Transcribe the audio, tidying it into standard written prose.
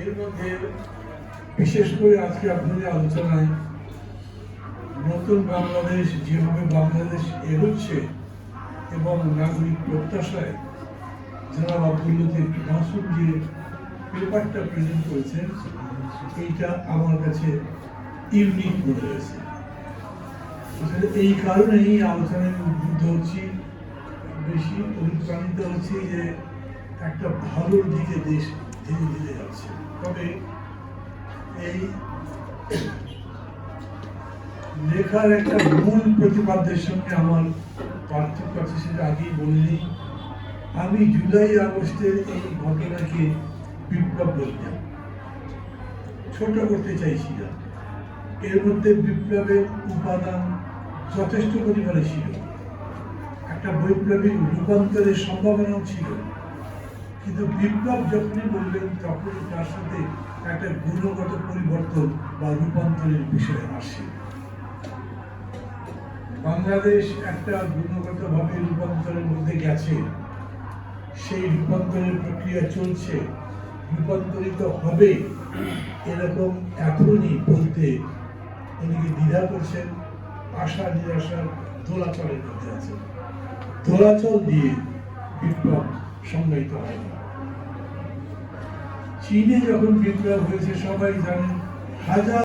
এর মধ্যে বিশেষ করে আজকে আপনাদের আলোচনায় নতুন বাংলাদেশ যেভাবে বাংলাদেশ এগোচ্ছে এবং নাগরিক প্রত্যাশায় জনাব আব্দুল লতিফ মাসুদ যে পেপারটা প্রেজেন্ট করেছেন এইটা আমার কাছে ইউনিক মনে হয়েছে। আসলে এই কারণেই আলোচনায় উদ্বুদ্ধ হচ্ছি, বেশি অনুপ্রাণিত হচ্ছি যে একটা ভালোর দিকে দেশ ধীরে ধীরে যাচ্ছে। তবে এই লেখার একটা মূল প্রতিপাদ্যের সঙ্গে আমার পার্থক্য আছে, সেটা আগেই বলিনি। আমি জুলাই আগস্টের এই ঘটনাকে বিপ্লব বলতাম, ছোট করতে চাইছি না। এর মধ্যে বিপ্লবের উপাদান যথেষ্ট পরিমাণে ছিল, একটা বৈপ্লবিক রূপান্তরের সম্ভাবনাও ছিল, কিন্তু বিপ্লব যখনই বললেন তখনই তার সাথে একটা গুণগত পরিবর্তন বা রূপান্তরের বিষয় আসে। বাংলাদেশ একটা গুণগতভাবে রূপান্তরের মধ্যে গেছে, সেই রূপান্তরের প্রক্রিয়া চলছে, রূপান্তরিত হবে এরকম এখনই বলতে অনেকে দ্বিধা করছেন, আশা নিরাশার দোলাচলের মধ্যে আছে। দোলাচল দিয়ে বিপ্লব সংজ্ঞায়িত হয় না। চীনে যখন বিপ্লব হয়েছে সবাই জানেন, হাজার